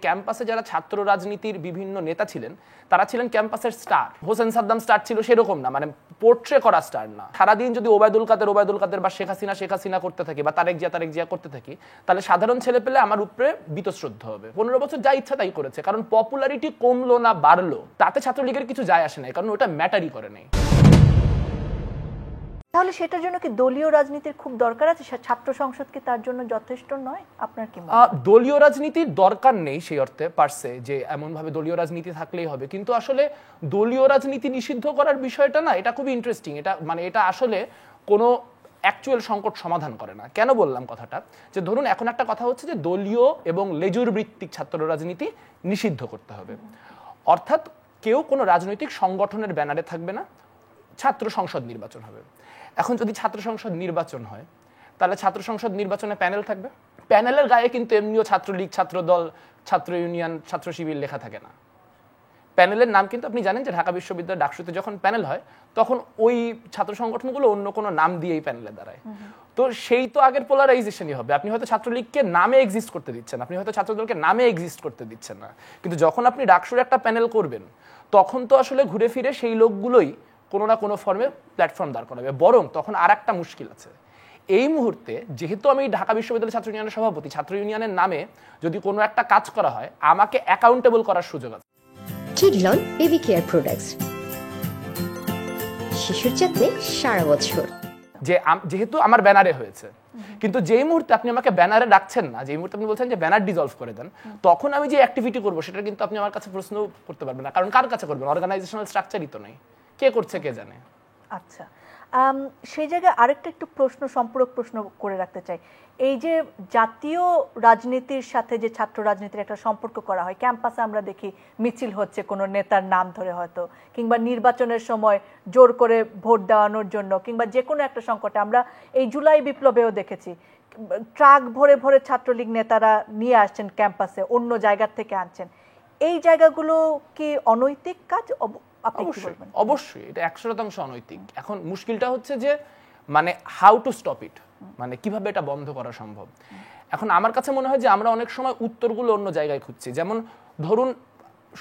ক্যাম্পাসে যারা ছাত্র রাজনীতির বিভিন্ন নেতা ছিলেন তারা ছিলেন ক্যাম্পাসের স্টার। হোসেন সাদ্দাম স্টার ছিল সেরকম না, মানে পোর্ট্রে করা স্টার না। সারাদিন যদি ওবায়দুল কাদের বা শেখ হাসিনা করতে থাকি বা তারেক জিয়া করতে থাকি, তাহলে সাধারণ ছেলে পেলে আমার উপরে বীতশ্রদ্ধ হবে। 15 বছর যা ইচ্ছা তাই করেছে, কারণ পপুলারিটি কমলো না বাড়লো তাতে ছাত্রলীগের কিছু যায় আসে নাই, কারণ ওটা ম্যাটারই করে নাই। তাহলে সেটার জন্য কি দলীয় রাজনীতির খুব দরকার আছে? ছাত্র সংসদ কি তার জন্য যথেষ্ট নয়? আপনার কি মনে হয়? দলীয় রাজনীতির দরকার নেই সেই অর্থে পারছে যে এমন ভাবে দলীয় রাজনীতি থাকলেই হবে, কিন্তু আসলে দলীয় রাজনীতি নিষিদ্ধ করার বিষয়টা না, এটা খুবই ইন্টারেস্টিং। এটা আসলে কোনো অ্যাকচুয়াল সংকট সমাধান করে না। কেন বললাম কথাটা? যে ধরুন এখন একটা কথা হচ্ছে যে দলীয় এবং লেজুর ভিত্তিক ছাত্র রাজনীতি নিষিদ্ধ করতে হবে, অর্থাৎ কেউ কোনো রাজনৈতিক সংগঠনের ব্যানারে থাকবে না, ছাত্র সংসদ নির্বাচন হবে। এখন যদি ছাত্র সংসদ নির্বাচন হয় তাহলে ছাত্র সংসদ নির্বাচনে প্যানেল থাকবে। প্যানেলের গায়ে কিন্তু এমনিও ছাত্রলীগ, ছাত্রদল, ছাত্র ইউনিয়ন, ছাত্র শিবির লেখা থাকে না। প্যানেলের নাম কিন্তু আপনি জানেন যে ঢাকা বিশ্ববিদ্যালয় ডাকসুতে যখন প্যানেল হয় তখন ওই ছাত্র সংগঠনগুলো অন্য কোনো নাম দিয়েই প্যানেলে দাঁড়ায়। তো সেই তো আগের পোলারাইজেশনই হবে। আপনি হয়তো ছাত্রলীগকে নামে এক্সিস্ট করতে দিচ্ছেন, আপনি হয়তো ছাত্রদলকে নামে এক্সিস্ট করতে দিচ্ছেন না, কিন্তু যখন আপনি ডাকসুর একটা প্যানেল করবেন তখন তো আসলে ঘুরে ফিরে সেই লোকগুলোই কোনো না কোনো ফর্মে প্ল্যাটফর্ম দাঁড় করাবে। বরং তখন আর একটা মুশকিল আছে, এই মুহূর্তে যেহেতু আমি ঢাকা বিশ্ববিদ্যালয় ছাত্র ইউনিয়নের সভাপতি, ছাত্র ইউনিয়নের নামে যদি কোনো একটা কাজ করা হয় আমাকে অ্যাকাউন্টেবল করার সুযোগ আছে। কিডলন বেবি কেয়ার প্রোডাক্টস, শিশুর যত্নে সারা বছর। যেহেতু আমার ব্যানারে হয়েছে, কিন্তু যেই মুহূর্তে আপনি আমাকে ব্যানারে রাখছেন না, যেই মুহূর্তে আপনি বলছেন যে ব্যানার ডিজলভ করে দেন, তখন আমি যে অ্যাক্টিভিটি করবো সেটা কিন্তু আপনি আমার কাছে প্রশ্ন করতে পারবেন না, কারণ কার কাছে করবেন? অর্গানাইজেশনাল স্ট্রাকচারই তো নেই, কে করছে কে জানে। আচ্ছা, সেই জায়গায় আরেকটা একটু সম্পূরক প্রশ্ন করে রাখতে চাই। এই যে জাতীয় রাজনীতির সাথে যে ছাত্র রাজনীতির একটা সম্পর্ক করা হয়, ক্যাম্পাসে আমরা দেখি মিছিল হচ্ছে কোনো নেতার নাম ধরে হয়তো, কিংবা নির্বাচনের সময় জোর করে ভোট দেওয়ানোর জন্য, কিংবা যে কোনো একটা সংকটে আমরা এই জুলাই বিপ্লবেও দেখেছি ট্রাক ভরে ভরে ছাত্রলীগ নেতারা নিয়ে আসছেন ক্যাম্পাসে, অন্য জায়গার থেকে আনছেন। এই জায়গাগুলো কি অনৈতিক কাজ? অবশ্যই এটা 100% অনৈতিক। এখন মুশকিলটা হচ্ছে যে মানে হাউ টু স্টপ ইট, মানে কিভাবে এটা বন্ধ করা সম্ভব। এখন আমার কাছে মনে হয় যে আমরা অনেক সময় উত্তরগুলো অন্য জায়গায় খুঁজছি। যেমন ধরুন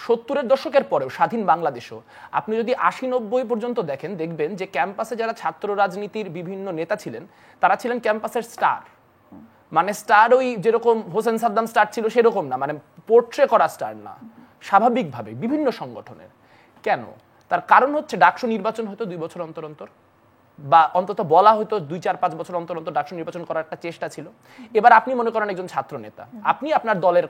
70-এর দশকের পরেও স্বাধীন বাংলাদেশও আপনি যদি 80-90 পর্যন্ত দেখবেন যে ক্যাম্পাসে যারা ছাত্র রাজনীতির বিভিন্ন নেতা ছিলেন তারা ছিলেন ক্যাম্পাসের স্টার। মানে স্টার ওই যেরকম হোসেন সাদ্দাম স্টার ছিল সেরকম না, মানে পোর্ট্রে করা স্টার না, স্বাভাবিকভাবে বিভিন্ন সংগঠনের। কেন? তার কারণ হচ্ছে ডাকসু নির্বাচন হয়তো 2 বছর অন্তর অন্তর, বা অন্তত বলা হয়তো 2-4-5 বছর অন্তর অন্তর ডাকসু নির্বাচন করার একটা চেষ্টা ছিল। এবার আপনি মনে করেন একজন ছাত্র নেতা, আপনি আপনার দলের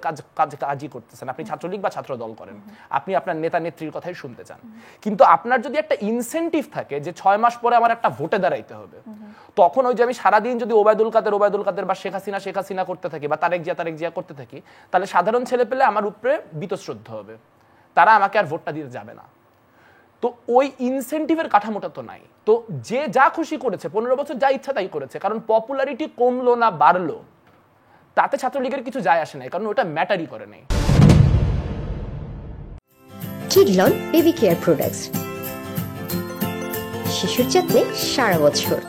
কাজই করতেছেন, আপনি ছাত্রলীগ বা ছাত্র দল করেন, আপনি আপনার নেতা নেত্রীর কথাই শুনতে চান, কিন্তু আপনার যদি একটা ইনসেন্টিভ থাকে যে 6 মাস পরে আমার একটা ভোটে দাঁড়াইতে হবে, তখন ওই যে আমি সারাদিন যদি ওবায়দুল কাদের বা শেখ হাসিনা করতে থাকি বা তারেক জিয়া করতে থাকি, তাহলে সাধারণ ছেলে পেলে আমার উপরে বীতশ্রদ্ধ হবে, তারা আমাকে আর ভোটটা দিতে যাবে না। তো ওই ইনসেন্টিভের কাঠামোটা তো নাই। তো যে যা খুশি করেছে, 15 বছর যা ইচ্ছা তাই করেছে, কারণ পপুলারিটি কমলো না বাড়লো তাতে ছাত্রলীগের কিছু যায় আসে নাই, কারণ ওটা ম্যাটারই করে নাই। কিডলন বেবি কেয়ার প্রোডাক্টস, শিশুর যত্নে সারা বছর।